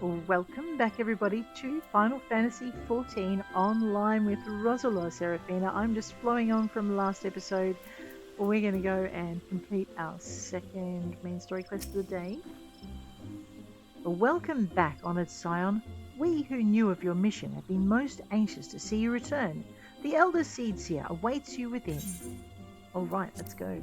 Welcome back, everybody, to Final Fantasy XIV Online with Roselore Serafina. I'm just flowing on from last episode. We're going to go and complete our second main story quest of the day. Welcome back, Honoured Scion. We who knew of your mission have been most anxious to see you return. The Elder Seedseer awaits you within. Alright, let's go.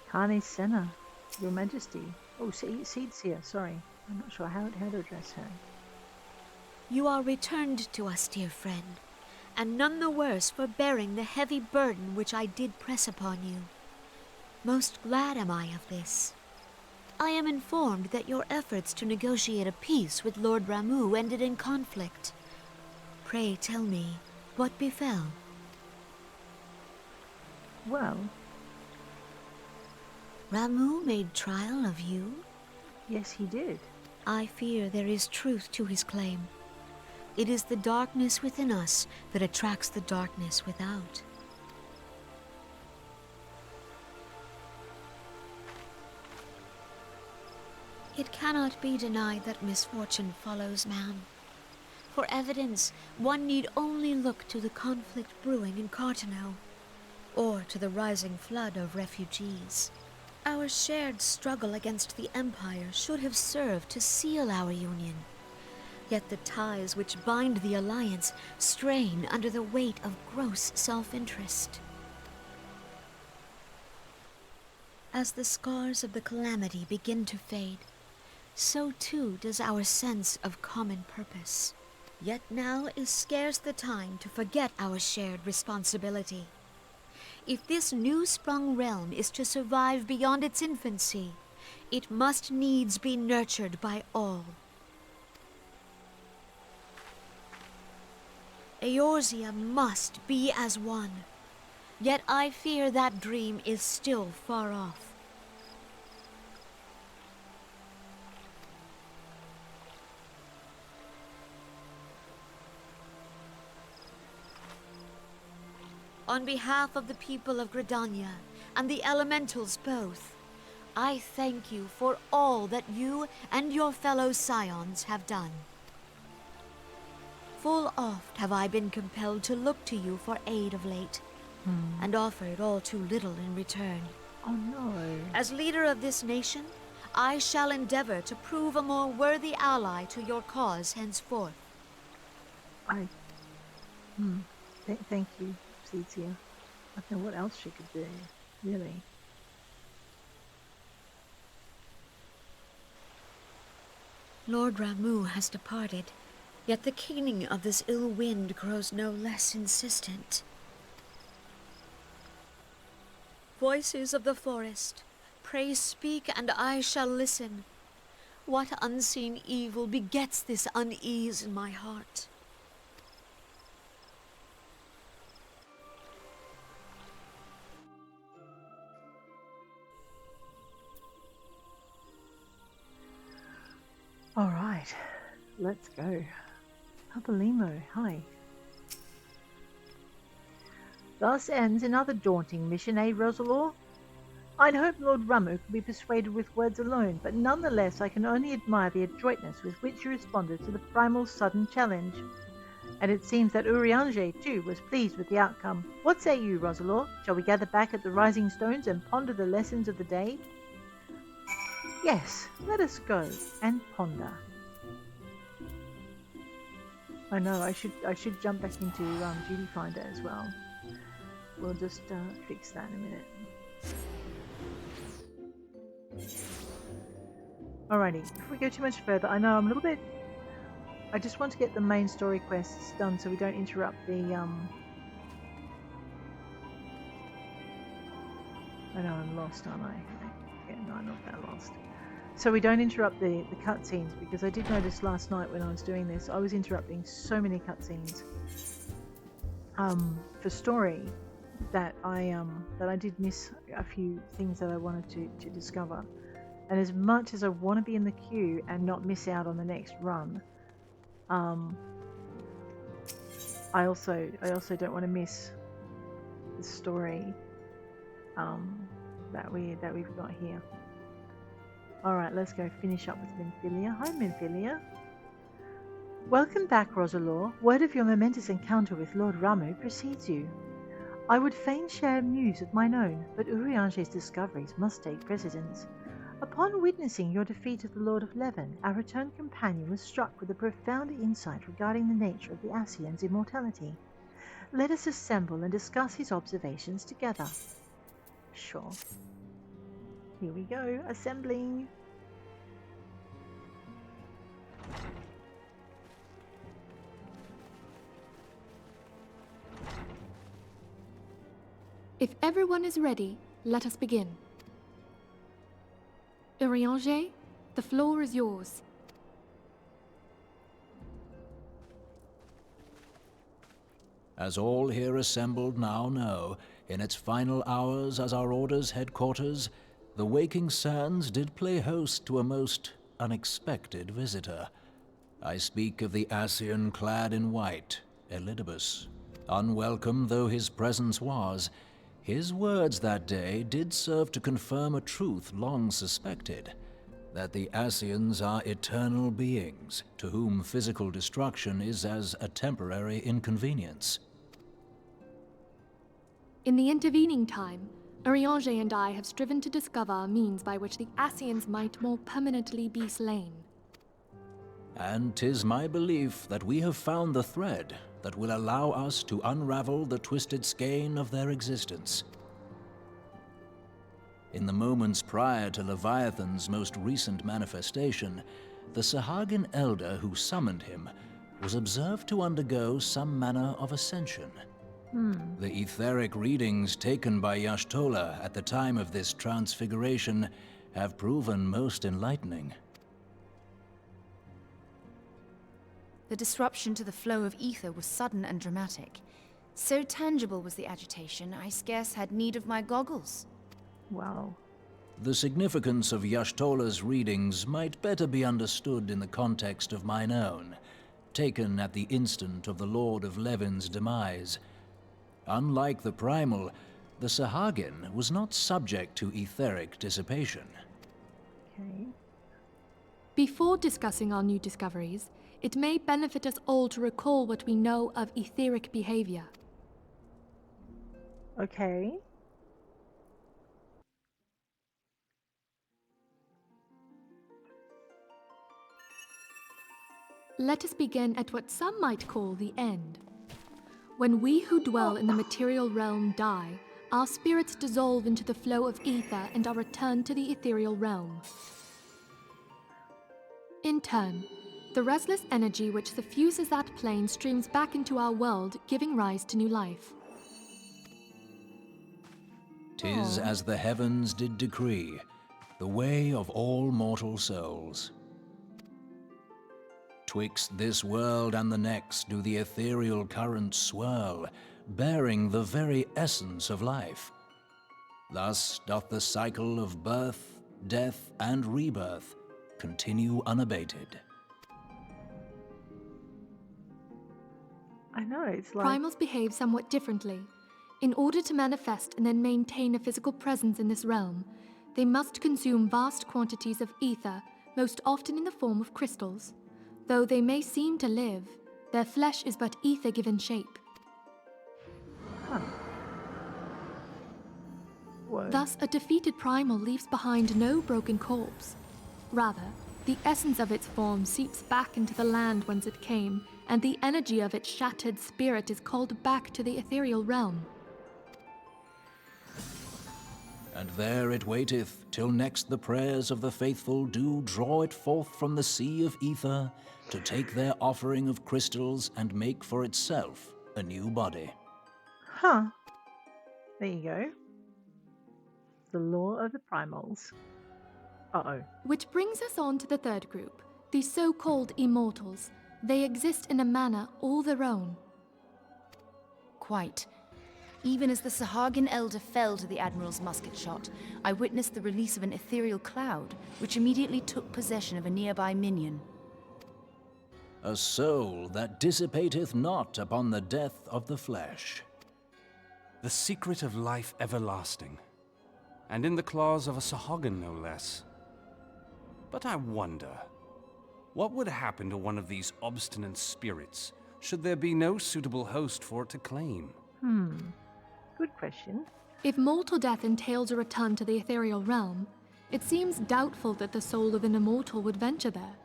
Kane Senna, Your Majesty. Oh, Seedseer, sorry. I'm not sure how to address her. You are returned to us, dear friend, and none the worse for bearing the heavy burden which I did press upon you. Most glad am I of this. I am informed that your efforts to negotiate a peace with Lord Ramuh ended in conflict. Pray tell me, what befell? Well, Ramuh made trial of you? yes, he did. I fear there is truth to his claim. It is the darkness within us that attracts the darkness without. It cannot be denied that misfortune follows man. For evidence, one need only look to the conflict brewing in Carteneau, or to the rising flood of refugees. Our shared struggle against the Empire should have served to seal our union. Yet the ties which bind the Alliance strain under the weight of gross self-interest. As the scars of the calamity begin to fade, so too does our sense of common purpose. Yet now is scarce the time to forget our shared responsibility. If this new-sprung realm is to survive beyond its infancy, it must needs be nurtured by all. Eorzea must be as one, yet I fear that dream is still far off. On behalf of the people of Gridania and the elementals both, I thank you for all that you and your fellow scions have done. Full oft have I been compelled to look to you for aid of late, and offered all too little in return. Oh no. As leader of this nation, I shall endeavor to prove a more worthy ally to your cause henceforth. Thank you, Seedseer. I don't know what else she could do, really. Lord Ramuh has departed, yet the keening of this ill wind grows no less insistent. Voices of the forest, pray speak and I shall listen. What unseen evil begets this unease in my heart? All right, let's go. Papalimo, hi. Thus ends another daunting mission, eh, Roselore? I'd hoped Lord Ramuh could be persuaded with words alone, but nonetheless I can only admire the adroitness with which you responded to the primal sudden challenge. And it seems that Urianger, too, was pleased with the outcome. What say you, Roselore? Shall we gather back at the Rising Stones and ponder the lessons of the day? Yes, let us go and ponder. I know, I should jump back into Duty Finder as well. We'll just fix that in a minute. Alrighty, if we go too much further, I know I'm a little bit... I just want to get the main story quests done so we don't interrupt the... I know I'm lost, aren't I? Yeah, no, I'm not that lost. So we don't interrupt the cutscenes, because I did notice last night when I was doing this, I was interrupting so many cutscenes for story that I did miss a few things that I wanted to discover. And as much as I want to be in the queue and not miss out on the next run, I also don't want to miss the story that we've got here. All right, let's go finish up with Minfilia. Hi, Minfilia. Welcome back, Roselore. Word of your momentous encounter with Lord Ramu precedes you. I would fain share news of mine own, but Urianger's discoveries must take precedence. Upon witnessing your defeat of the Lord of Leven, our returned companion was struck with a profound insight regarding the nature of the Ascian's immortality. Let us assemble and discuss his observations together. Sure. Here we go, assembling. If everyone is ready, let us begin. Eorzea, the floor is yours. As all here assembled now know, in its final hours as our Order's headquarters, the waking sands did play host to a most unexpected visitor. I speak of the Ascian clad in white, Elidibus. Unwelcome though his presence was, his words that day did serve to confirm a truth long suspected, that the Ascians are eternal beings, to whom physical destruction is as a temporary inconvenience. In the intervening time, Eorzea and I have striven to discover a means by which the Ascians might more permanently be slain. And 'tis my belief that we have found the thread that will allow us to unravel the twisted skein of their existence. In the moments prior to Leviathan's most recent manifestation, the Sahagin elder who summoned him was observed to undergo some manner of ascension. The etheric readings taken by Y'shtola at the time of this transfiguration have proven most enlightening. The disruption to the flow of ether was sudden and dramatic. So tangible was the agitation, I scarce had need of my goggles. Wow. The significance of Y'shtola's readings might better be understood in the context of mine own, taken at the instant of the Lord of Leven's demise. Unlike the Primal, the Sahagin was not subject to etheric dissipation. Okay. Before discussing our new discoveries, it may benefit us all to recall what we know of etheric behavior. Okay. Let us begin at what some might call the end. When we who dwell in the material realm die, our spirits dissolve into the flow of ether and are returned to the ethereal realm. In turn, the restless energy which suffuses that plane streams back into our world, giving rise to new life. 'Tis as the heavens did decree, the way of all mortal souls. Twixt this world and the next do the ethereal currents swirl, bearing the very essence of life. Thus doth the cycle of birth, death, and rebirth continue unabated. I know, it's like... Primals behave somewhat differently. In order to manifest and then maintain a physical presence in this realm, they must consume vast quantities of ether, most often in the form of crystals. Though they may seem to live, their flesh is but ether given shape. Huh. Whoa. Thus, a defeated primal leaves behind no broken corpse. Rather, the essence of its form seeps back into the land whence it came, and the energy of its shattered spirit is called back to the ethereal realm. And there it waiteth, till next the prayers of the faithful do draw it forth from the sea of ether, to take their offering of crystals and make for itself a new body. Huh. There you go. The law of the primals. Uh-oh. Which brings us on to the third group, the so-called immortals. They exist in a manner all their own. Quite. Even as the Sahagin elder fell to the Admiral's musket shot, I witnessed the release of an ethereal cloud, which immediately took possession of a nearby minion. A soul that dissipateth not upon the death of the flesh. The secret of life everlasting, and in the claws of a Sahagin no less. But I wonder, what would happen to one of these obstinate spirits should there be no suitable host for it to claim? Good question. If mortal death entails a return to the ethereal realm, it seems doubtful that the soul of an immortal would venture there.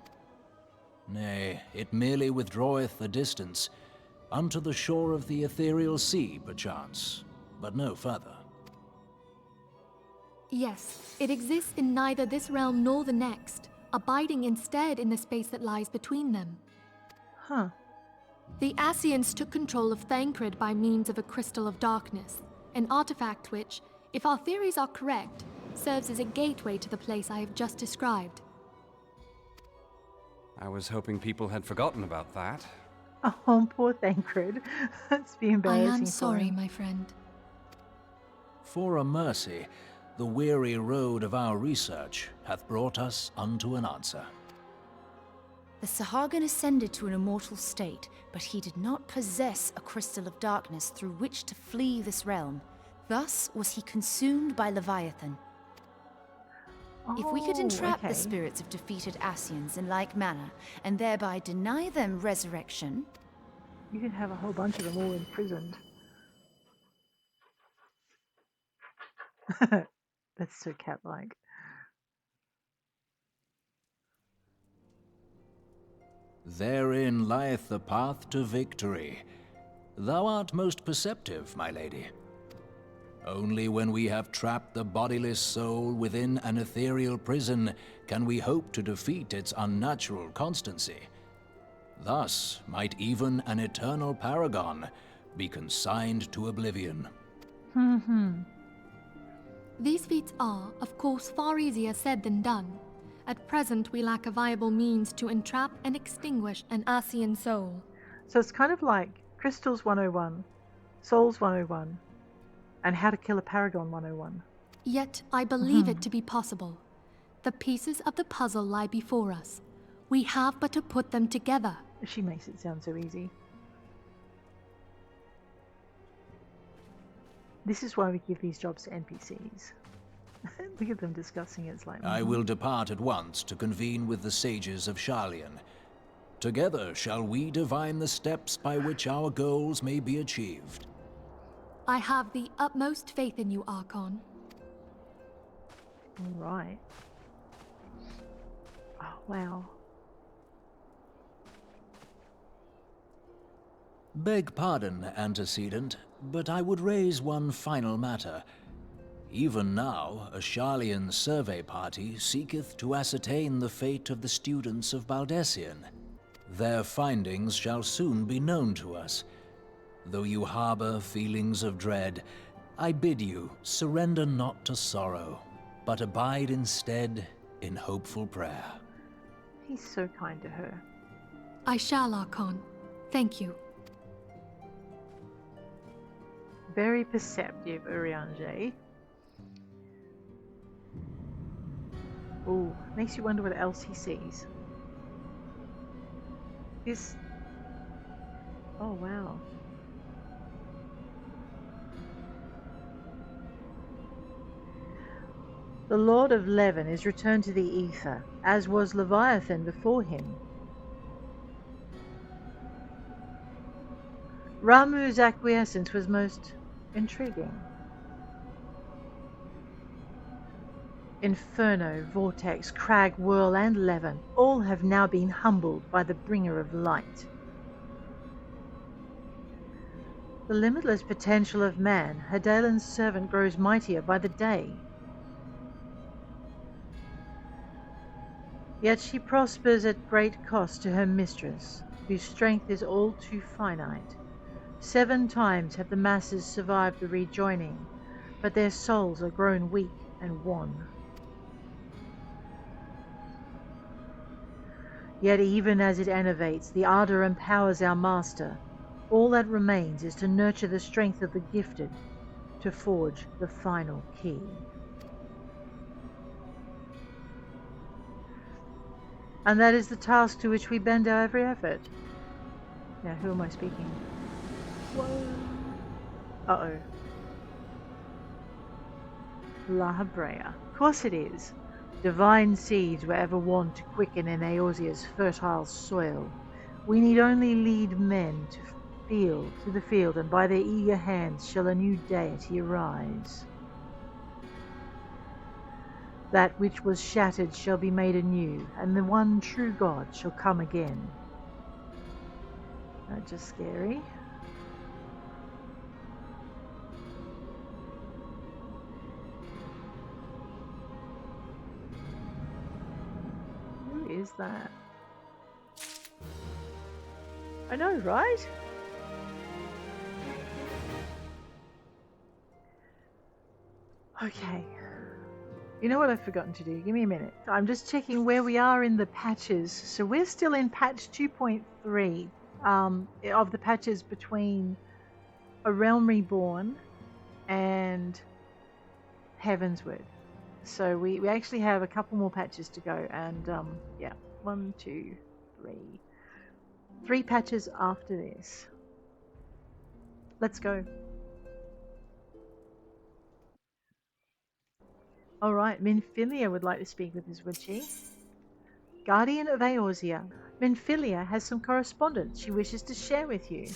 Nay, it merely withdraweth a distance, unto the shore of the ethereal sea, perchance, but no further. Yes, it exists in neither this realm nor the next, abiding instead in the space that lies between them. Huh. The Ascians took control of Thancred by means of a crystal of darkness, an artifact which, if our theories are correct, serves as a gateway to the place I have just described. I was hoping people had forgotten about that. Oh, poor Thancred. It's be I embarrassing am for sorry, him. my friend. For a mercy, the weary road of our research hath brought us unto an answer. The Sahagin ascended to an immortal state, but he did not possess a crystal of darkness through which to flee this realm. Thus was he consumed by Leviathan. If we could entrap the spirits of defeated Ascians in like manner, and thereby deny them resurrection... You can have a whole bunch of them all imprisoned. That's so cat-like. Therein lieth the path to victory. Thou art most perceptive, my lady. Only when we have trapped the bodiless soul within an ethereal prison can we hope to defeat its unnatural constancy. Thus might even an eternal paragon be consigned to oblivion. These feats are, of course, far easier said than done. At present, we lack a viable means to entrap and extinguish an Ascian soul. So it's kind of like Crystals 101, Souls 101, and How to Kill a Paragon 101. Yet, I believe it to be possible. The pieces of the puzzle lie before us. We have but to put them together. She makes it sound so easy. This is why we give these jobs to NPCs. Look at them discussing it. It's like, I will depart at once to convene with the sages of Sharlayan. Together shall we divine the steps by which our goals may be achieved. I have the utmost faith in you, Archon. All right. Oh, wow. Beg pardon, antecedent, but I would raise one final matter. Even now, a Sharlayan survey party seeketh to ascertain the fate of the students of Baldessian. Their findings shall soon be known to us. Though you harbor feelings of dread, I bid you surrender not to sorrow, but abide instead in hopeful prayer. He's so kind to her. I shall, Archon. Thank you. Very perceptive, Urianger. Ooh, makes you wonder what else he sees. This... Oh, wow. The Lord of Leven is returned to the ether, as was Leviathan before him. Ramu's acquiescence was most intriguing. Inferno, Vortex, Crag, Whirl, and Leven all have now been humbled by the bringer of light. The limitless potential of man, Hadalin's servant, grows mightier by the day. Yet she prospers at great cost to her mistress, whose strength is all too finite. 7 times have the masses survived the rejoining, but their souls are grown weak and wan. Yet even as it enervates, the ardor empowers our master. All that remains is to nurture the strength of the gifted, to forge the final key. And that is the task to which we bend our every effort. Now, who am I speaking? Whoa. Uh-oh. La Habrea. Of course it is. Divine seeds were ever wont to quicken in Eorzea's fertile soil. We need only lead men to the field, and by their eager hands shall a new deity arise. That which was shattered shall be made anew, and the one true God shall come again. Not just scary. Who is that? I know, right? Okay. You know what I've forgotten to do? Give me a minute. I'm just checking where we are in the patches. So we're still in patch 2.3 of the patches between A Realm Reborn and Heavensward. So we actually have a couple more patches to go. And yeah, 1, 2, 3. 3 patches after this. Let's go. Alright, Minfilia would like to speak with us, would she? Guardian of Eorzea, Minfilia has some correspondence she wishes to share with you.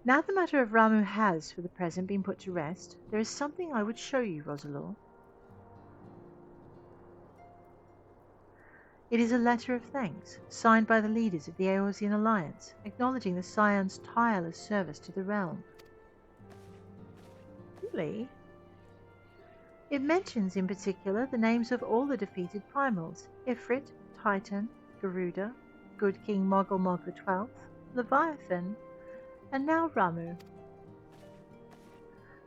Now the matter of Ramuh has, for the present, been put to rest, there is something I would show you, Roselore. It is a letter of thanks, signed by the leaders of the Eorzean Alliance, acknowledging the Scion's tireless service to the realm. Really? It mentions in particular the names of all the defeated primals, Ifrit, Titan, Garuda, Good King Mogul Mog the 12th, Leviathan, and now Ramuh.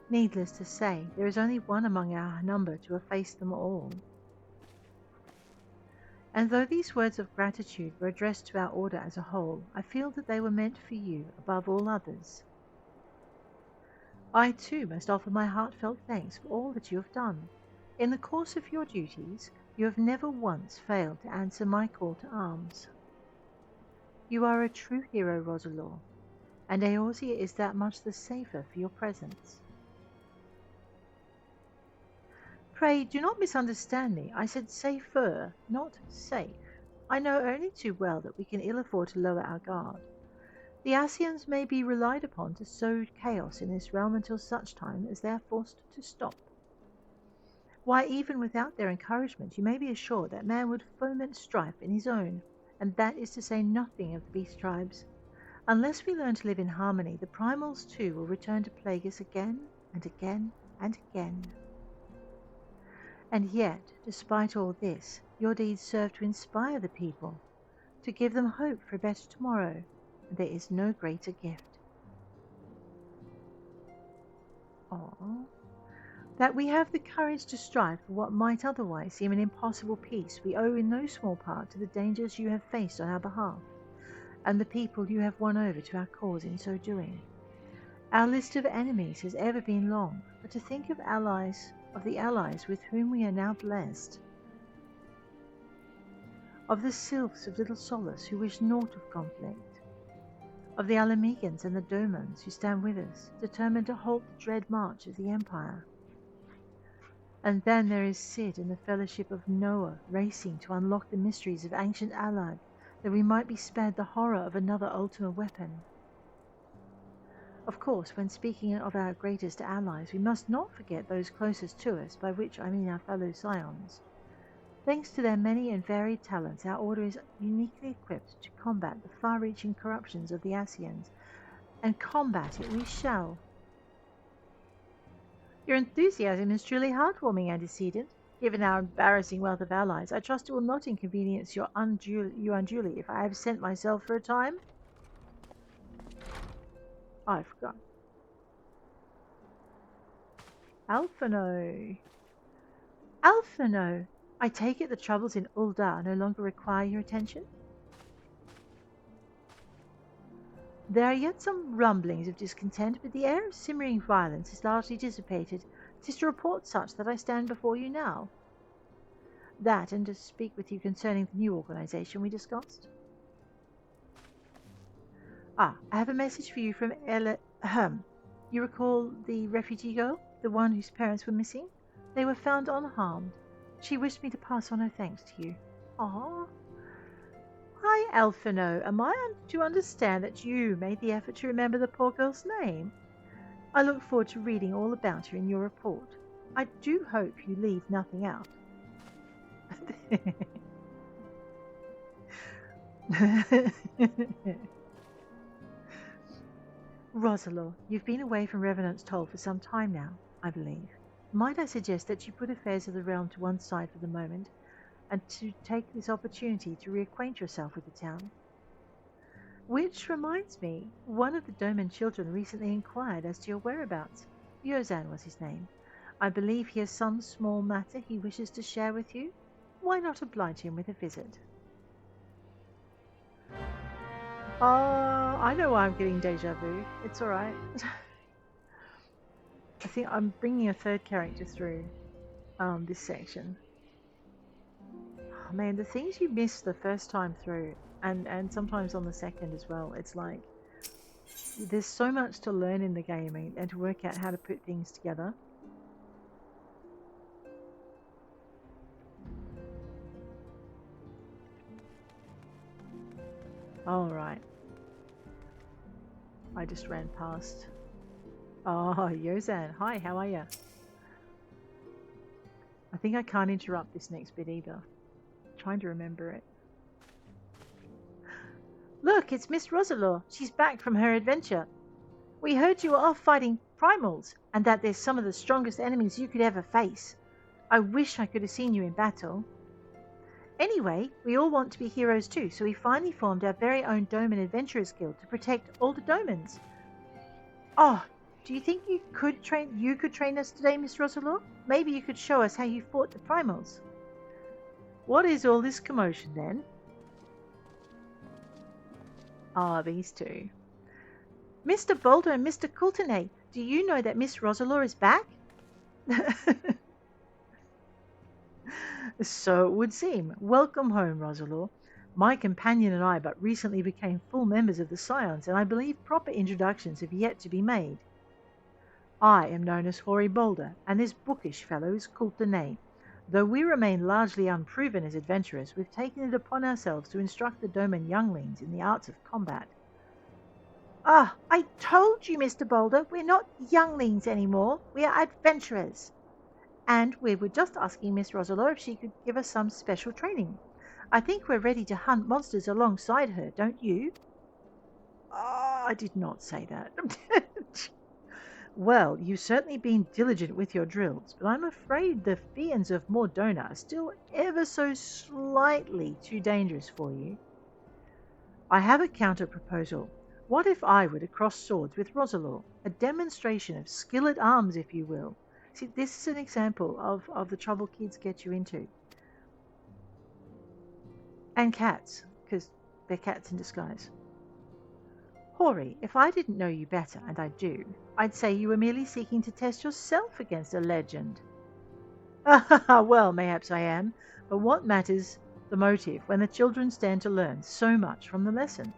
Needless to say, there is only one among our number to efface them all. And though these words of gratitude were addressed to our order as a whole, I feel that they were meant for you above all others. I too must offer my heartfelt thanks for all that you have done. In the course of your duties, you have never once failed to answer my call to arms. You are a true hero, Roselore, and Eorzea is that much the safer for your presence. Pray, do not misunderstand me. I said safer, not safe. I know only too well that we can ill afford to lower our guard. The Ascians may be relied upon to sow chaos in this realm until such time as they are forced to stop. Why, even without their encouragement, you may be assured that man would foment strife in his own, and that is to say nothing of the beast tribes. Unless we learn to live in harmony, the primals too will return to plague us again and again and again. And yet, despite all this, your deeds serve to inspire the people, to give them hope for a better tomorrow, and there is no greater gift. That we have the courage to strive for what might otherwise seem an impossible peace, we owe in no small part to the dangers you have faced on our behalf, and the people you have won over to our cause in so doing. Our list of enemies has ever been long, but to think of the allies with whom we are now blessed, of the sylphs of Little Solace who wish naught of conflict, of the Alamegans and the Domans who stand with us, determined to halt the dread march of the Empire. And then there is Sid and the Fellowship of Noah racing to unlock the mysteries of ancient Alag, that we might be spared the horror of another Ultima weapon. Of course, when speaking of our greatest allies, we must not forget those closest to us, by which I mean our fellow Scions. Thanks to their many and varied talents, our order is uniquely equipped to combat the far-reaching corruptions of the Ascians, and combat it we shall. Your enthusiasm is truly heartwarming, antecedent. Given our embarrassing wealth of allies, I trust it will not inconvenience you unduly if I absent myself for a time. Oh, I forgot. Alphinaud. Alphinaud! I take it the troubles in Ul'dah no longer require your attention? There are yet some rumblings of discontent, but the air of simmering violence is largely dissipated. 'Tis to report such that I stand before you now. That, and to speak with you concerning the new organization we discussed. I have a message for you from You recall the refugee girl, the one whose parents were missing? They were found unharmed. She wished me to pass on her thanks to you. Ah. Hi, Alphinaud. Am I to understand that you made the effort to remember the poor girl's name? I look forward to reading all about her in your report. I do hope you leave nothing out. Roselore, you've been away from Revenant's Toll for some time now, I believe. Might I suggest that you put affairs of the realm to one side for the moment, and to take this opportunity to reacquaint yourself with the town? Which reminds me, one of the Doman children recently inquired as to your whereabouts. Eorzea was his name. I believe he has some small matter he wishes to share with you. Why not oblige him with a visit? I know why I'm getting deja vu. It's alright. I think I'm bringing a third character through this section. Oh, man, the things you miss the first time through, and sometimes on the second as well, it's like there's so much to learn in the game and to work out how to put things together. Alright. I just ran past. Oh, Eorzea. Hi, how are you? I think I can't interrupt this next bit either. I'm trying to remember it. Look, it's Miss Roselore. She's back from her adventure. We heard you were off fighting primals, and that they're some of the strongest enemies you could ever face. I wish I could have seen you in battle. Anyway, we all want to be heroes too, so we finally formed our very own Doman Adventurers Guild to protect all the Domans. Oh, do you think you could train us today, Miss Roselore? Maybe you could show us how you fought the primals. What is all this commotion then? These two. Mr. Boulder and Mr. Coulternay, do you know that Miss Roselore is back? So it would seem. Welcome home, Roselore. My companion and I but recently became full members of the Scions, and I believe proper introductions have yet to be made. I am known as Hoary Boulder, and this bookish fellow is Coulternay. Though we remain largely unproven as adventurers, we've taken it upon ourselves to instruct the Doman younglings in the arts of combat. I told you, Mr. Boulder, we're not younglings anymore. We are adventurers. And we were just asking Miss Roselore if she could give us some special training. I think we're ready to hunt monsters alongside her, don't you? I did not say that. Well, you've certainly been diligent with your drills, but I'm afraid the fiends of Mor Dhona are still ever so slightly too dangerous for you. I have a counter-proposal. What if I were to cross swords with Roselore? A demonstration of skill at arms, if you will. See, this is an example of the trouble kids get you into. And cats, because they're cats in disguise. Hoary, if I didn't know you better, and I do, I'd say you were merely seeking to test yourself against a legend. Well, mayhaps I am, but what matters the motive when the children stand to learn so much from the lesson?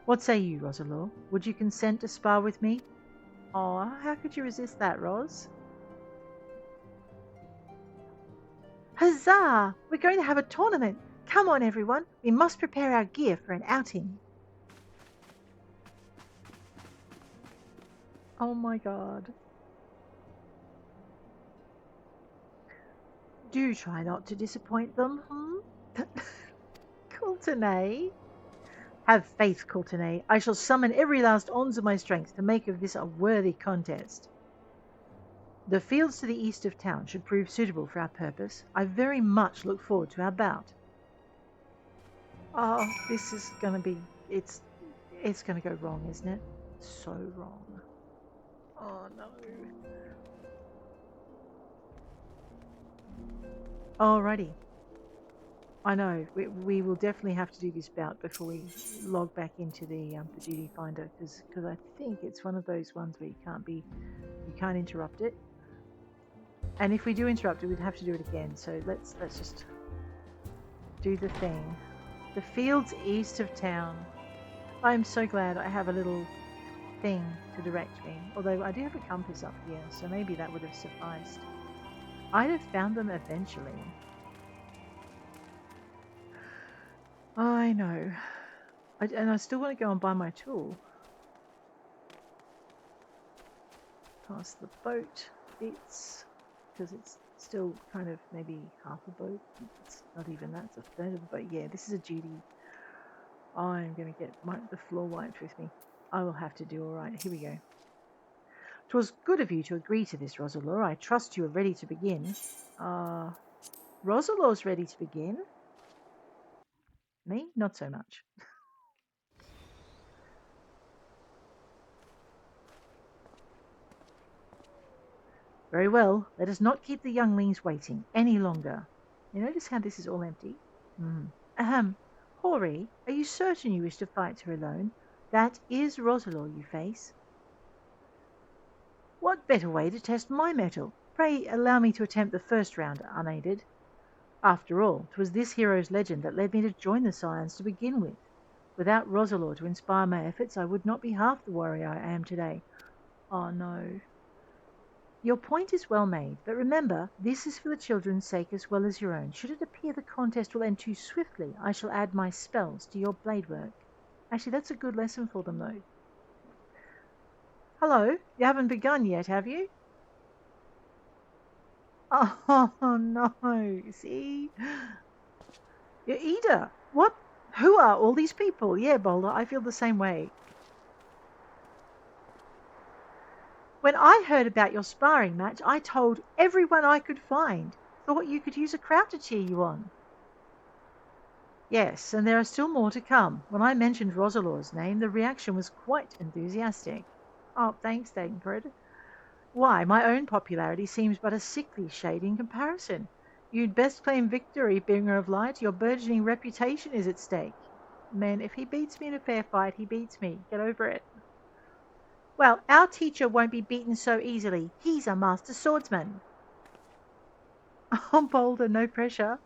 What say you, Roselore? Would you consent to spar with me? Oh, how could you resist that, Ros? Huzzah! We're going to have a tournament. Come on, everyone. We must prepare our gear for an outing. Oh my god. Do try not to disappoint them, Coulternay. Have faith, Coulternay. I shall summon every last ounce of my strength to make of this a worthy contest. The fields to the east of town should prove suitable for our purpose. I very much look forward to our bout. Oh, this is gonna be... It's gonna go wrong, isn't it? So wrong. Oh no. Alrighty. I know, we will definitely have to do this bout before we log back into the duty finder, because I think it's one of those ones where you can't interrupt it. And if we do interrupt it, we'd have to do it again. So let's just do the thing. The fields east of town. I'm so glad I have a little thing to direct me. Although I do have a compass up here, so maybe that would have sufficed. I'd have found them eventually. I know. And I still want to go and buy my tool. Past the boat bits, because it's still kind of maybe half a boat. It's not even that, it's a third of a boat. Yeah, this is a duty. I'm going to get the floor wiped with me. I will have to do alright. Here we go. 'Twas good of you to agree to this, Roselore. I trust you are ready to begin. Roselore's ready to begin. Me? Not so much. Very well. Let us not keep the younglings waiting any longer. You notice how this is all empty? Ahem. Hori, are you certain you wish to fight her alone? That is Roselore you face. What better way to test my mettle? Pray allow me to attempt the first round unaided. After all, 'twas this hero's legend that led me to join the Scions to begin with. Without Roselore to inspire my efforts, I would not be half the warrior I am today. Oh no. Your point is well made, but remember, this is for the children's sake as well as your own. Should it appear the contest will end too swiftly, I shall add my spells to your blade work. Actually, that's a good lesson for them, though. Hello, you haven't begun yet, have you? Oh, no, see? You're Ida. What? Who are all these people? Yeah, Boulder, I feel the same way. When I heard about your sparring match, I told everyone I could find. Thought you could use a crowd to cheer you on. Yes, and there are still more to come. When I mentioned Roselore's name, the reaction was quite enthusiastic. Oh, thanks, Dagenford. Why, my own popularity seems but a sickly shade in comparison. You'd best claim victory, Bringer of Light. Your burgeoning reputation is at stake. Man, if he beats me in a fair fight, he beats me. Get over it. Well, our teacher won't be beaten so easily. He's a master swordsman. Oh, Boulder, no pressure.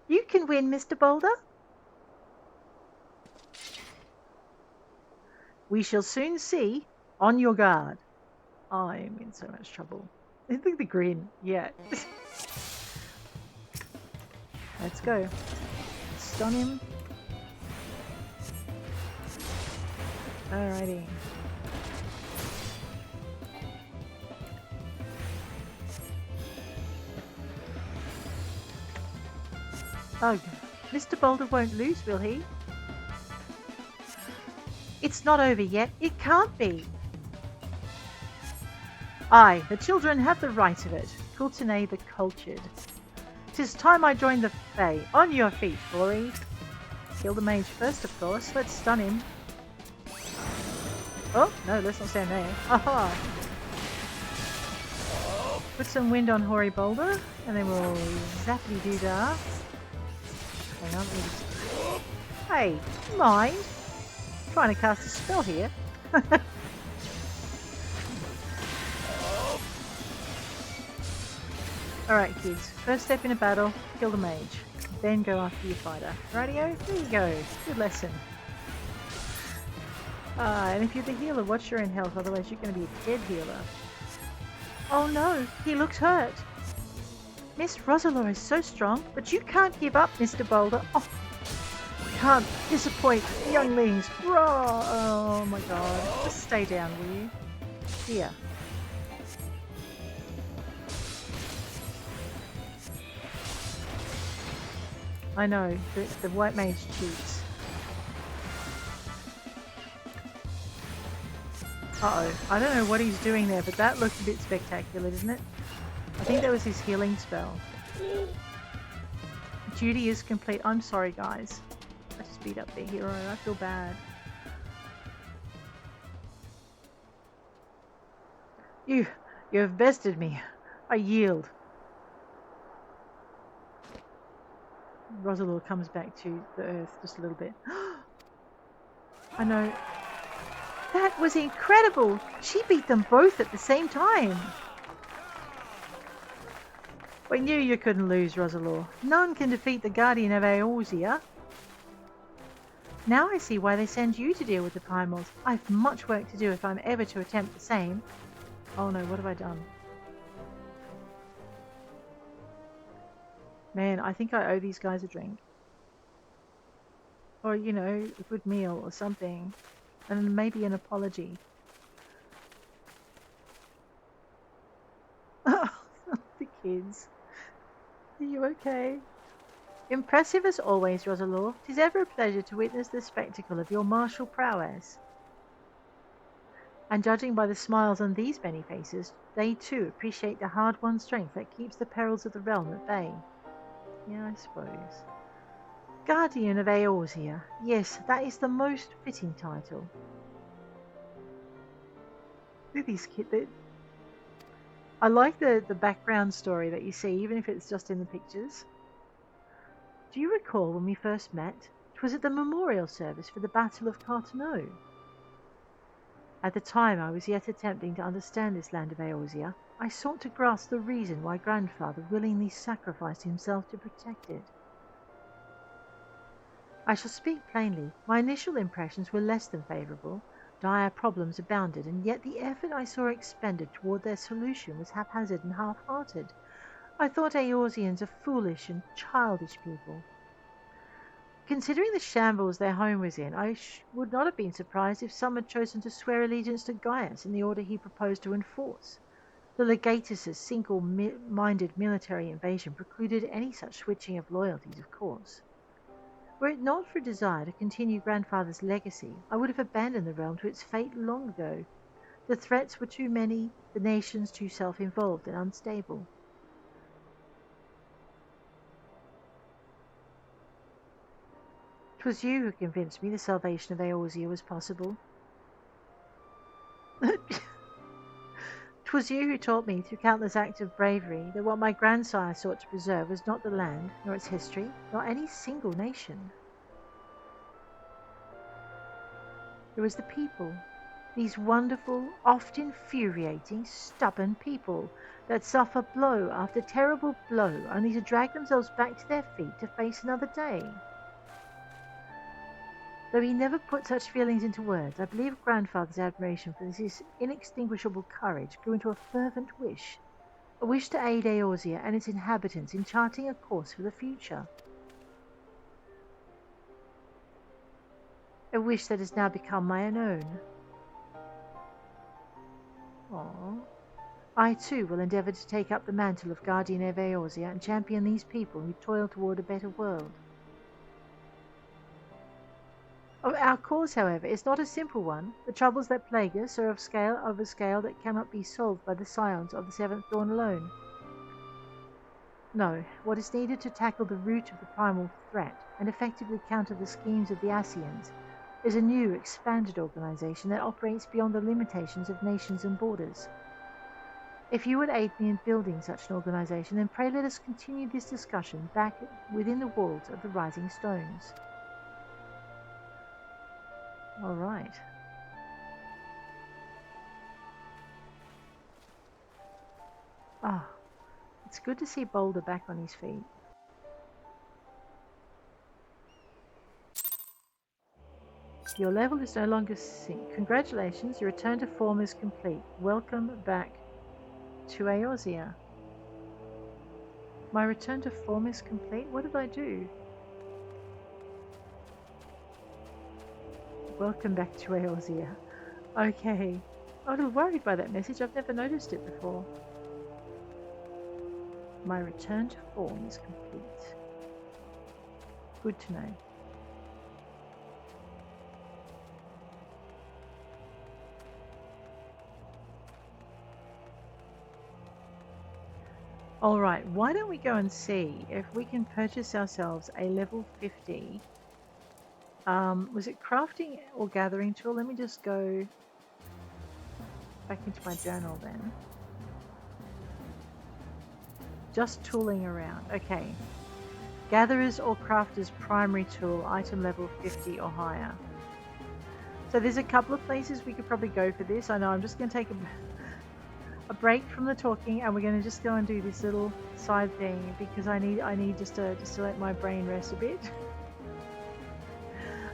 You can win, Mr. Boulder. We shall soon see. On your guard. I'm in so much trouble. I think the grin. Yeah. Let's go. Stun him. Alrighty. Oh, Mr. Boulder won't lose, will he? It's not over yet. It can't be. Aye, the children have the right of it. Coultenay the cultured. 'Tis time I joined the fray. On your feet, Hori. Kill the mage first, of course. Let's stun him. Oh, no, let's not stand there. Aha! Put some wind on Hori Boulder, and then we'll zappity-doo-dah. Hang on, hey, mind? I'm trying to cast a spell here. Alright, kids. First step in a battle, kill the mage. Then go after your fighter. Radio? There you go. Good lesson. And if you're the healer, watch your own health, otherwise you're going to be a dead healer. Oh no, he looks hurt. Miss Roselore is so strong, but you can't give up, Mr. Boulder. Oh, can't disappoint younglings. Oh my god. Just stay down, will you? Here. I know, the white mage cheats. Uh-oh. I don't know what he's doing there, but that looked a bit spectacular, didn't it? I think that was his healing spell. Duty is complete. I'm sorry, guys. I just beat up their hero. I feel bad. You have bested me. I yield. Roselore comes back to the earth just a little bit. I know. That was incredible! She beat them both at the same time! We knew you couldn't lose, Roselore. None can defeat the Guardian of Eorzea. Now I see why they send you to deal with the primals. I've much work to do if I'm ever to attempt the same. Oh no, what have I done? Man, I think I owe these guys a drink. Or, you know, a good meal or something. And maybe an apology. Oh, the kids. Are you okay? Impressive as always, Roselore. 'Tis ever a pleasure to witness the spectacle of your martial prowess. And judging by the smiles on these many faces, they too appreciate the hard-won strength that keeps the perils of the realm at bay. Yeah, I suppose. Guardian of Eorzea. Yes, that is the most fitting title. Look at these kids. I like the background story that you see, even if it's just in the pictures. Do you recall when we first met? 'Twas at the memorial service for the Battle of Carteneau. At the time I was yet attempting to understand this land of Eorzea. I sought to grasp the reason why grandfather willingly sacrificed himself to protect it. I shall speak plainly. My initial impressions were less than favourable. Dire problems abounded, and yet the effort I saw expended toward their solution was haphazard and half-hearted. I thought Eorzeans a foolish and childish people. Considering the shambles their home was in, I would not have been surprised if some had chosen to swear allegiance to Gaius in the order he proposed to enforce. The legatus' single-minded military invasion precluded any such switching of loyalties, of course. Were it not for a desire to continue grandfather's legacy, I would have abandoned the realm to its fate long ago. The threats were too many, the nations too self-involved and unstable. "'Twas you who convinced me the salvation of Eorzea was possible. 'Twas you who taught me through countless acts of bravery that what my grandsire sought to preserve was not the land, nor its history, nor any single nation. It was the people, these wonderful, oft infuriating, stubborn people that suffer blow after terrible blow only to drag themselves back to their feet to face another day. Though he never put such feelings into words, I believe grandfather's admiration for this inextinguishable courage grew into a fervent wish, a wish to aid Eorzea and its inhabitants in charting a course for the future. A wish that has now become my own. I too will endeavour to take up the mantle of Guardian of Eorzea and champion these people who toil toward a better world. Our cause, however, is not a simple one. The troubles that plague us are of a scale that cannot be solved by the scions of the Seventh Dawn alone. No, what is needed to tackle the root of the primal threat and effectively counter the schemes of the Ascians is a new, expanded organization that operates beyond the limitations of nations and borders. If you would aid me in building such an organization, then pray let us continue this discussion back within the walls of the Rising Stones. All right. It's good to see Boulder back on his feet. Your level is no longer sync. Congratulations, your return to form is complete. Welcome back to Eorzea. My return to form is complete? What did I do? Welcome back to Eorzea. Okay. I'm a little worried by that message. I've never noticed it before. My return to form is complete. Good to know. Alright, why don't we go and see if we can purchase ourselves a level 50. Was it crafting or gathering tool? Let me just go back into my journal then. Just tooling around. Okay. Gatherer's or crafter's primary tool, item level 50 or higher. So there's a couple of places we could probably go for this. I know I'm just going to take a break from the talking, and we're going to just go and do this little side thing because I need just to let my brain rest a bit.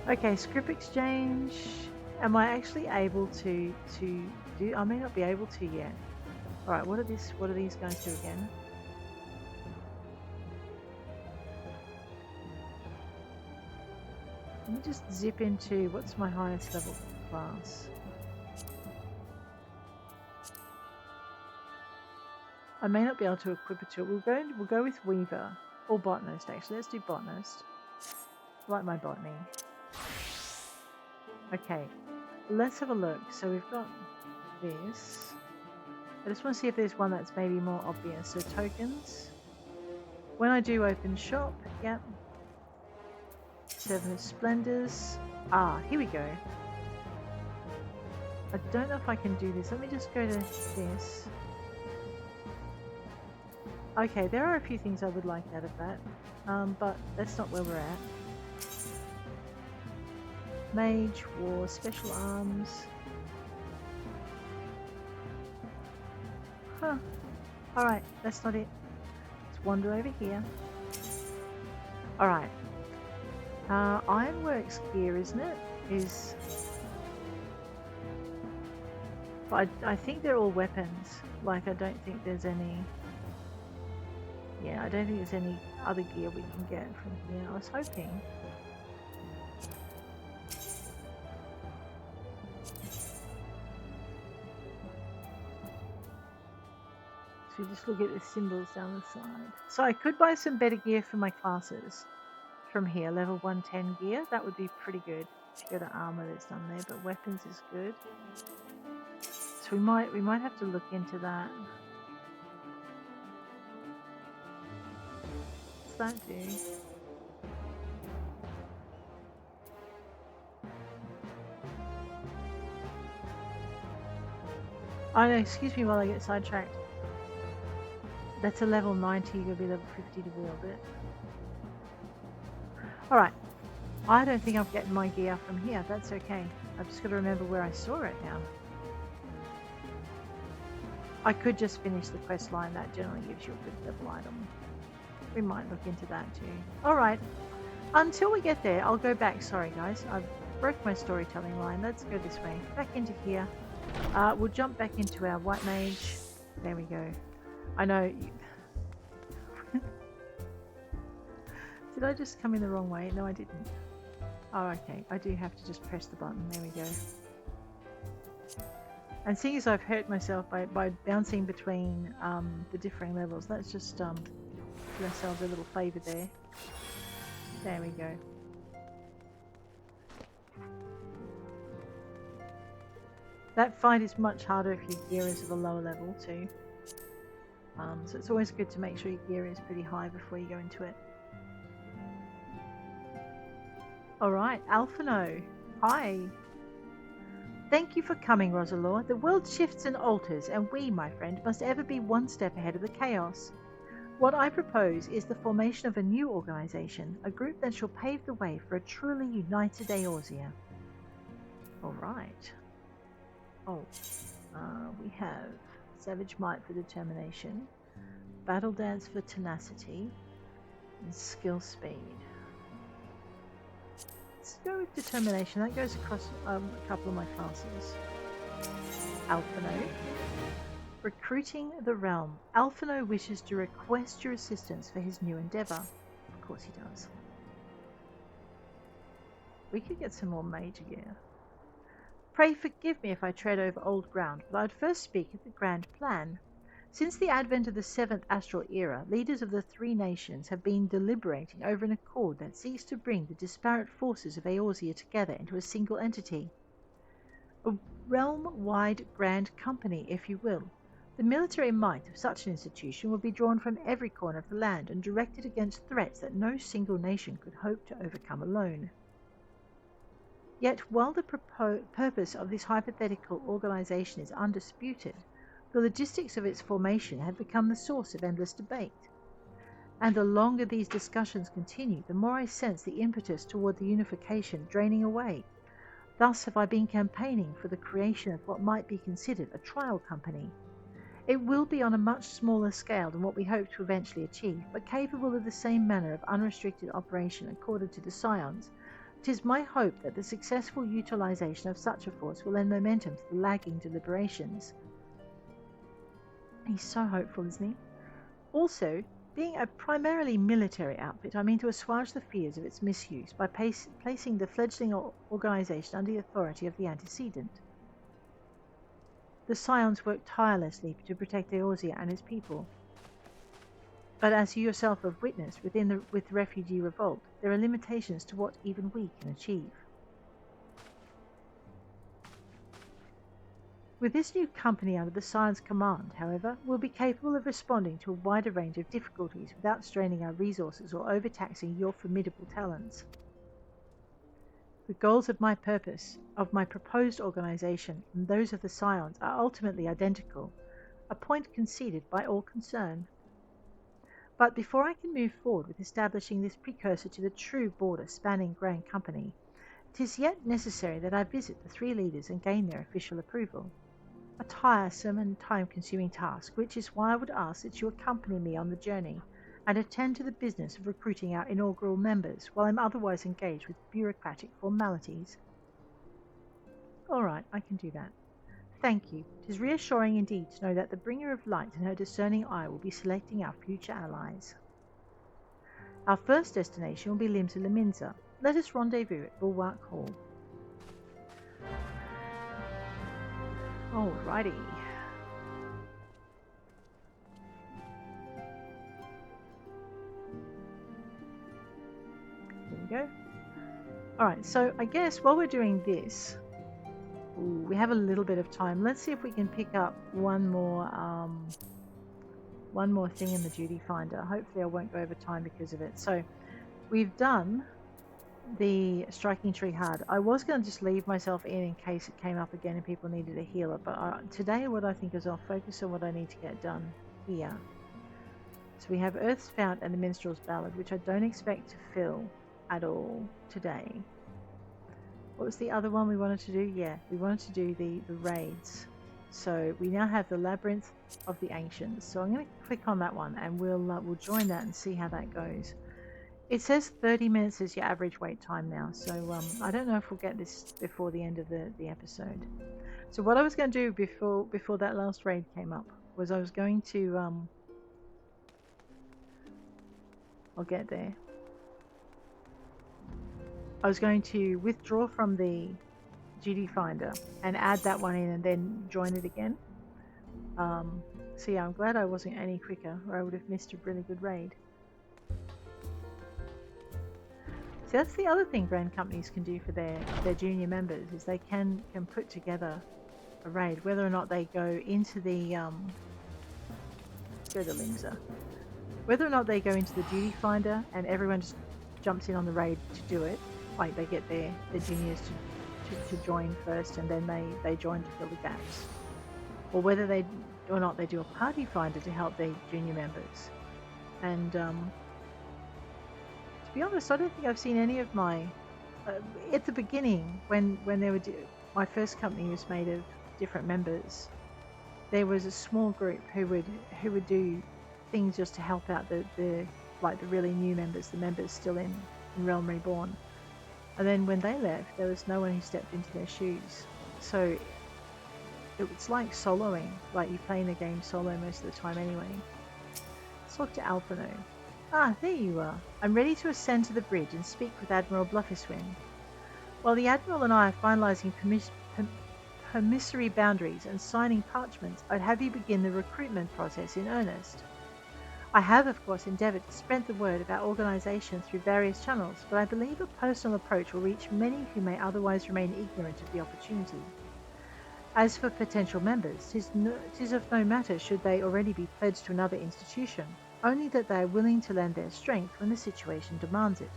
Okay, script exchange. Am I actually able to do? I may not be able to yet. All right, what are these guys do again? Let me just zip into what's my highest level class. I may not be able to equip it to it. We'll go with Weaver or Botanist actually. Let's do Botanist. I like my botany. Okay, let's have a look. So we've got this. I just want to see if there's one that's maybe more obvious. So tokens. When I do open shop, yep. 7 of Splendors. Ah, here we go. I don't know if I can do this. Let me just go to this. Okay, there are a few things I would like out of that, but that's not where we're at. Mage, War, Special Arms. Huh. Alright, that's not it. Let's wander over here. Alright. Ironworks gear, isn't it? But I think they're all weapons. Like, I don't think there's any... Yeah, I don't think there's any other gear we can get from here. I was hoping. So just look at the symbols down the side. So I could buy some better gear for my classes from here. Level 110 gear. That would be pretty good. If you go to armor, there's none there, but weapons is good. So we might have to look into that. What's that do? Oh no, excuse me while I get sidetracked. That's a level 90, you're going to be level 50 to wield it. Alright. I don't think I'm getting my gear from here. That's okay. I've just got to remember where I saw it now. I could just finish the quest line. That generally gives you a good level item. We might look into that too. Alright. Until we get there, I'll go back. Sorry guys. I've broke my storytelling line. Let's go this way. Back into here. We'll jump back into our white mage. There we go. I know. Did I just come in the wrong way? No, I didn't. Oh, okay. I do have to just press the button. There we go. And seeing as I've hurt myself by bouncing between the differing levels, let's just do ourselves a little favour there. There we go. That fight is much harder if your gear is at a lower level too. So it's always good to make sure your gear is pretty high before you go into it. Alright, Alphinaud. Hi. Thank you for coming, Roselore. The world shifts and alters, and we, my friend, must ever be one step ahead of the chaos. What I propose is the formation of a new organization, a group that shall pave the way for a truly united Eorzea. Alright. Oh, we have Savage Might for Determination, Battle Dance for Tenacity, and Skill Speed. Let's go with Determination. That goes across a couple of my classes. Alphinaud. Recruiting the Realm. Alphinaud wishes to request your assistance for his new endeavour. Of course he does. We could get some more mage gear. Pray forgive me if I tread over old ground, but I'd first speak of the grand plan. Since the advent of the 7th astral era, leaders of the 3 nations have been deliberating over an accord that seeks to bring the disparate forces of Eorzea together into a single entity. A realm-wide grand company, if you will. The military might of such an institution would be drawn from every corner of the land and directed against threats that no single nation could hope to overcome alone. Yet, while the purpose of this hypothetical organization is undisputed, the logistics of its formation have become the source of endless debate. And the longer these discussions continue, the more I sense the impetus toward the unification draining away. Thus have I been campaigning for the creation of what might be considered a trial company. It will be on a much smaller scale than what we hope to eventually achieve, but capable of the same manner of unrestricted operation accorded to the Scions. It is my hope that the successful utilization of such a force will lend momentum to the lagging deliberations. He's so hopeful, isn't he? Also, being a primarily military outfit, I mean to assuage the fears of its misuse by placing the fledgling organization under the authority of the antecedent. The Scions work tirelessly to protect Eorzea and its people. But as you yourself have witnessed with the refugee revolt, there are limitations to what even we can achieve. With this new company under the Scions' command, however, we'll be capable of responding to a wider range of difficulties without straining our resources or overtaxing your formidable talents. The goals of my proposed organization, and those of the Scions are ultimately identical, a point conceded by all concerned. But before I can move forward with establishing this precursor to the true border-spanning Grand Company, it is yet necessary that I visit the three leaders and gain their official approval. A tiresome and time-consuming task, which is why I would ask that you accompany me on the journey and attend to the business of recruiting our inaugural members while I'm otherwise engaged with bureaucratic formalities. All right, I can do that. Thank you. It is reassuring indeed to know that the Bringer of Light and her discerning eye will be selecting our future allies. Our first destination will be Limsa Leminza. Let us rendezvous at Bulwark Hall. Alrighty. There we go. Alright, so I guess while we're doing this, we have a little bit of time. Let's see if we can pick up one more thing in the duty finder. Hopefully I won't go over time because of it. So we've done the striking tree hard. I was going to just leave myself in case it came up again and people needed a healer, but today what I think is I'll focus on what I need to get done here. So we have Earth's Fount and the Minstrel's Ballad, which I don't expect to fill at all today. What was the other one we wanted to do? Yeah, we wanted to do the raids. So we now have the Labyrinth of the Ancients. So I'm going to click on that one and we'll join that and see how that goes. It says 30 minutes is your average wait time now, so I don't know if we'll get this before the end of the episode. So what I was going to do before that last raid came up was I was going to I'll get there. I was going to withdraw from the duty finder and add that one in and then join it again. So yeah, I'm glad I wasn't any quicker or I would have missed a really good raid. So that's the other thing brand companies can do for their junior members is they can put together a raid, whether or not they go into the whether or not they go into the duty finder and everyone just jumps in on the raid to do it, like they get their juniors to join first and then they join to fill the gaps, or whether they or not they do a party finder to help their junior members. And to be honest, I don't think I've seen any of my at the beginning when they were my first company was made of different members. There was a small group who would do things just to help out the really new members, the members still in Realm Reborn. And then when they left, there was no one who stepped into their shoes. So it was like soloing, like you're playing the game solo most of the time anyway. Let's talk to Alphinaud. Ah, there you are. I'm ready to ascend to the bridge and speak with Admiral Bluffiswin. While the Admiral and I are finalising permissory boundaries and signing parchments, I'd have you begin the recruitment process in earnest. I have, of course, endeavoured to spread the word of our organisation through various channels, but I believe a personal approach will reach many who may otherwise remain ignorant of the opportunity. As for potential members, 'tis of no matter should they already be pledged to another institution, only that they are willing to lend their strength when the situation demands it.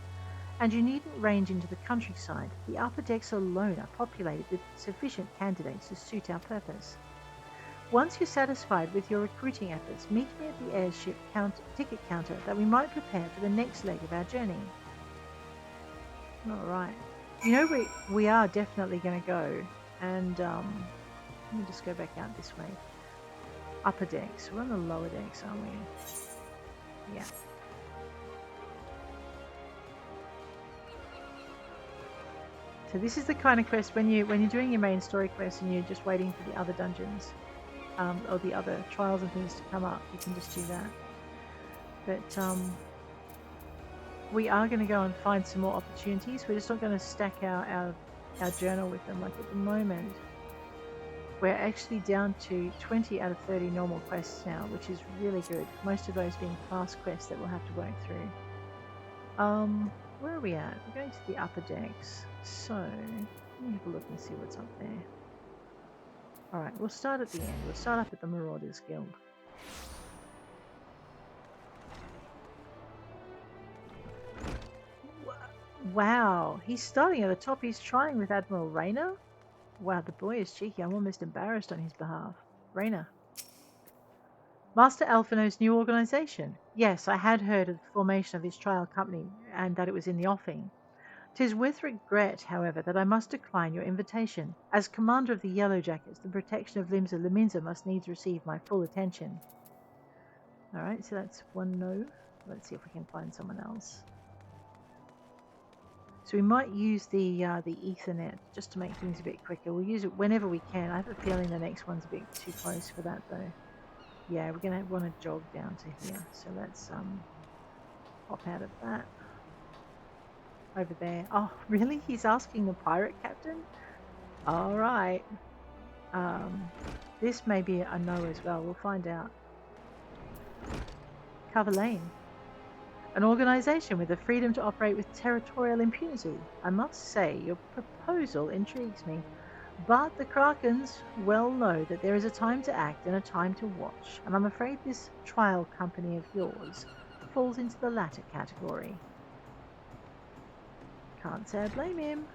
And you needn't range into the countryside. The upper decks alone are populated with sufficient candidates to suit our purpose. Once you're satisfied with your recruiting efforts, meet me at the airship ticket counter that we might prepare for the next leg of our journey. Alright. You know, we are definitely going to go, and let me just go back out this way. Upper decks. We're on the lower decks, aren't we? Yeah. So this is the kind of quest when you're doing your main story quest and you're just waiting for the other dungeons, or the other trials and things to come up. You can just do that. But we are going to go and find some more opportunities. We're just not going to stack our journal with them. Like at the moment, we're actually down to 20 out of 30 normal quests now, which is really good. Most of those being fast quests that we'll have to work through. Where are we at? We're going to the upper decks. So, let me have a look and see what's up there. Alright, we'll start at the end. We'll start up at the Marauders Guild. Wow, he's starting at the top. He's trying with Admiral Rayner. Wow, the boy is cheeky. I'm almost embarrassed on his behalf. Rayner. Master Alphinaud's new organisation. Yes, I had heard of the formation of this trial company and that it was in the offing. 'Tis with regret, however, that I must decline your invitation. As commander of the Yellow Jackets, the protection of limbs of Leminza must needs receive my full attention. Alright, so that's one no. Let's see if we can find someone else. So we might use the Ethernet just to make things a bit quicker. We'll use it whenever we can. I have a feeling the next one's a bit too close for that though. Yeah, we're going to want to jog down to here. So let's pop out of that. Over there. Oh, really? He's asking the pirate captain? Alright. This may be a no as well. We'll find out. Cover Lane. An organisation with the freedom to operate with territorial impunity. I must say, your proposal intrigues me. But the Krakens well know that there is a time to act and a time to watch, and I'm afraid this trial company of yours falls into the latter category. Can't say I blame him.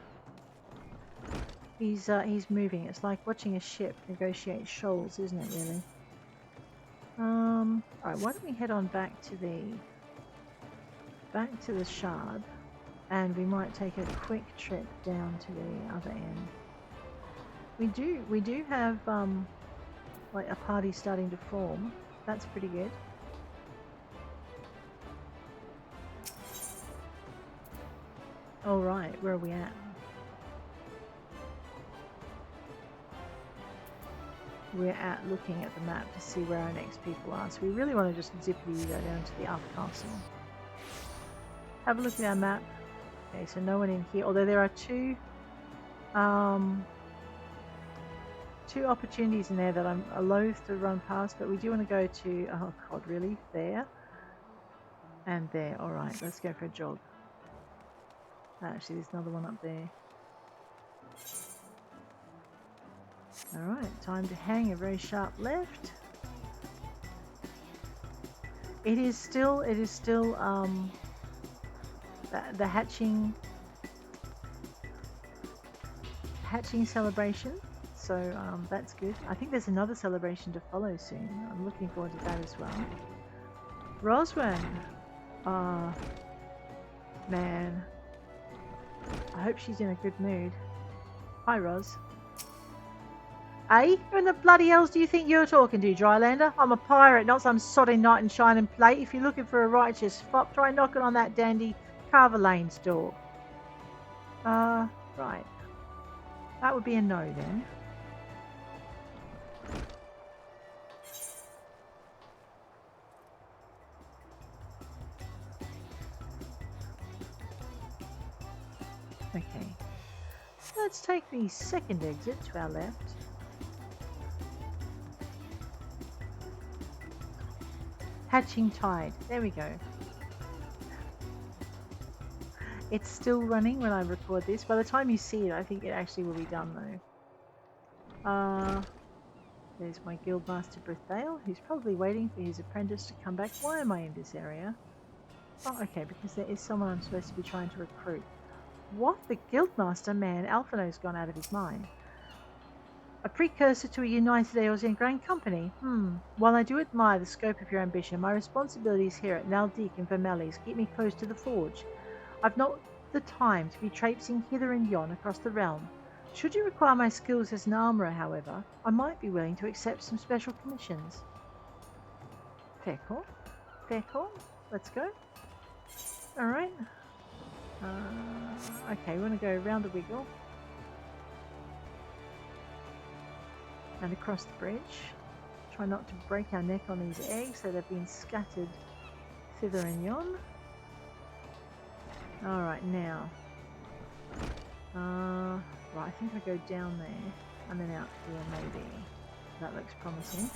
He's moving. It's like watching a ship negotiate shoals, isn't it, really? Alright, why don't we head on back to the Shard, and we might take a quick trip down to the other end. We do have like a party starting to form. That's pretty good. All right, where are we at? We're at looking at the map to see where our next people are. So we really want to just zippily go down to the upper castle. Have a look at our map. Okay, so no one in here. Although there are two opportunities in there that I'm loath to run past, but we do want to go to, oh god, really? There? And there. Alright, let's go for a jog. Actually, there's another one up there. Alright, time to hang a very sharp left. It is still the hatching celebration, so that's good. I think there's another celebration to follow soon. I'm looking forward to that as well. Roswin, man, I hope she's in a good mood. Hi, Ros. Hey, who in the bloody hells do you think you're talking to, Drylander? I'm a pirate, not some sodding knight in shining plate. If you're looking for a righteous fop, try knocking on that dandy Carver Lane's door. Right. That would be a no then. Okay. Let's take the second exit to our left. Hatching Tide. There we go. It's still running when I record this. By the time you see it, I think it actually will be done though. There's my Guildmaster Brithale, who's probably waiting for his apprentice to come back. Why am I in this area? Oh, okay, because there is someone I'm supposed to be trying to recruit. What? The Guildmaster? Man, Alphinaud's gone out of his mind. A precursor to a united Eorzean Grand Company? While I do admire the scope of your ambition, my responsibilities here at Naldik and Vermelis keep me close to the forge. I've not the time to be traipsing hither and yon across the realm. Should you require my skills as an armourer, however, I might be willing to accept some special commissions. Fair call. Fair call. Let's go. Alright. Okay, we want to go around the wiggle. And across the bridge. Try not to break our neck on these eggs that have been scattered thither and yon. Alright, now. Right, I think I go down there and then out here maybe. That looks promising.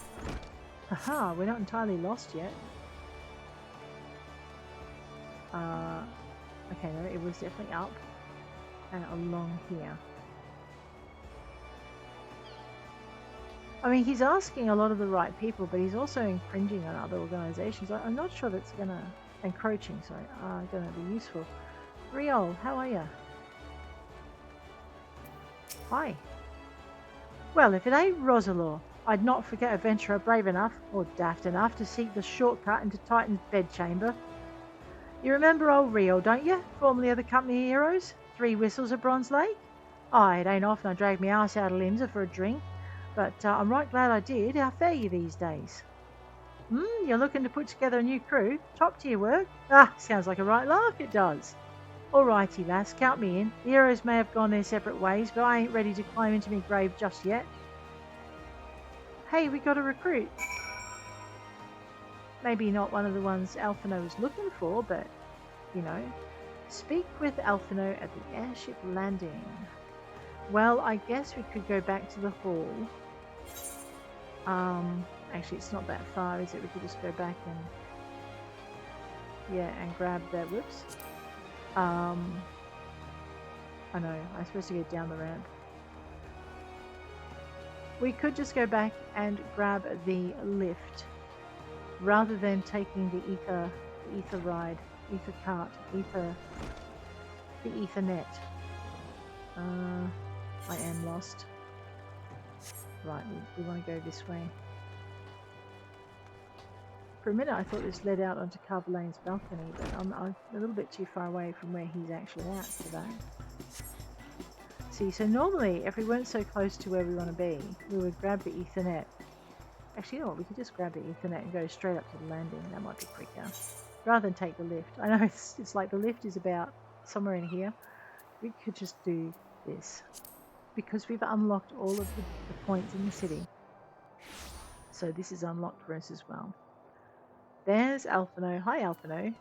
Haha, we're not entirely lost yet. Okay, no, it was definitely up and along here. I mean, he's asking a lot of the right people, but he's also infringing on other organisations. I'm not sure that's gonna... encroaching, sorry, gonna be useful. Riol, how are you? Hi. Well, if it ain't Roselore, I'd not forget a venturer brave enough, or daft enough, to seek the shortcut into Titan's bedchamber. You remember old Rio, don't you? Formerly of the Company of Heroes? 3 Whistles of Bronze Lake? Aye, it ain't often I drag me arse out of Limsa for a drink, but I'm right glad I did. How fare you these days? You're looking to put together a new crew? Top tier work? Ah, sounds like a right lark, it does. Alrighty, lass, count me in. The heroes may have gone their separate ways, but I ain't ready to climb into me grave just yet. Hey, we got a recruit. Maybe not one of the ones Alphinaud was looking for, but, you know. Speak with Alphinaud at the airship landing. Well, I guess we could go back to the hall. Actually, it's not that far, is it? We could just go back and... yeah, and grab that. Whoops. I know, I'm supposed to go down the ramp. We could just go back and grab the lift rather than taking the ether ride, ether cart, the ethernet. I am lost. Right, we want to go this way. For a minute I thought this led out onto Carvelane's balcony, but I'm a little bit too far away from where he's actually at for that. See, so normally if we weren't so close to where we want to be, we would grab the Ethernet. Actually, you know what, we could just grab the Ethernet and go straight up to the landing. That might be quicker. Rather than take the lift. I know it's like the lift is about somewhere in here. We could just do this. Because we've unlocked all of the points in the city. So this is unlocked for us as well. There's Alphinaud. Hi, Alphinaud.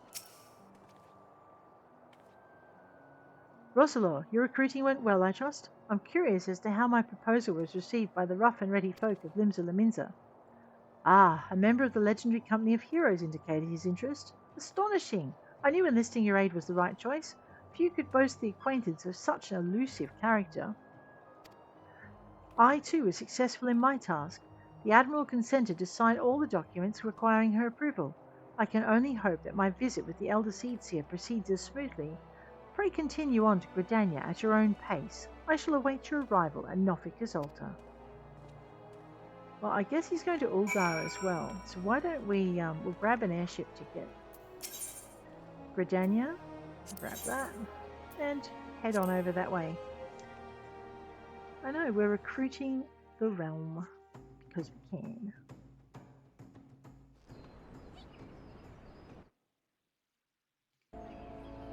Roselore, your recruiting went well, I trust? I'm curious as to how my proposal was received by the rough and ready folk of Limsa Lominsa. Ah, a member of the legendary Company of Heroes indicated his interest. Astonishing! I knew enlisting your aid was the right choice. Few could boast the acquaintance of such an elusive character. I, too, was successful in my task. The Admiral consented to sign all the documents requiring her approval. I can only hope that my visit with the Elder Seedseer proceeds as smoothly. Pray continue on to Gridania at your own pace. I shall await your arrival at Nofika's altar. Well, I guess he's going to Uldar as well. So why don't we, we'll grab an airship ticket. Gridania, grab that, and head on over that way. I know, we're recruiting the realm, because we can.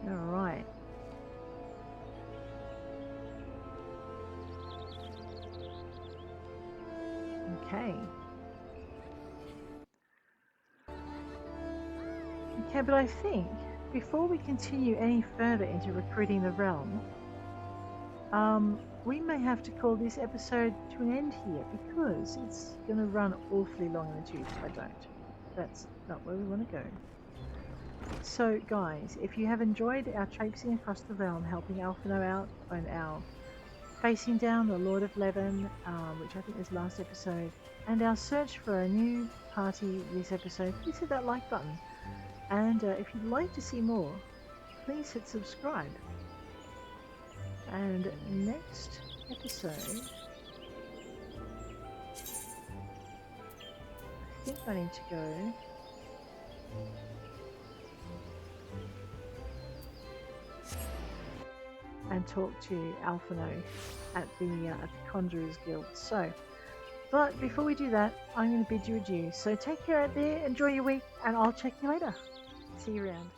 Alright. Okay. Okay, but I think before we continue any further into recruiting the realm, we may have to call this episode to an end here because it's going to run awfully long in the tooth if I don't. That's not where we want to go. So, guys, if you have enjoyed our traipsing across the realm, helping Alphinaud out, and our facing down the Lord of Leven, which I think was last episode, and our search for a new party this episode, please hit that like button. And if you'd like to see more, please hit subscribe. And next episode, I think I need to go. and talk to Alphinaud at the Conjurers Guild. So, but before we do that, I'm going to bid you adieu. So take care out there, enjoy your week, and I'll check you later. See you around.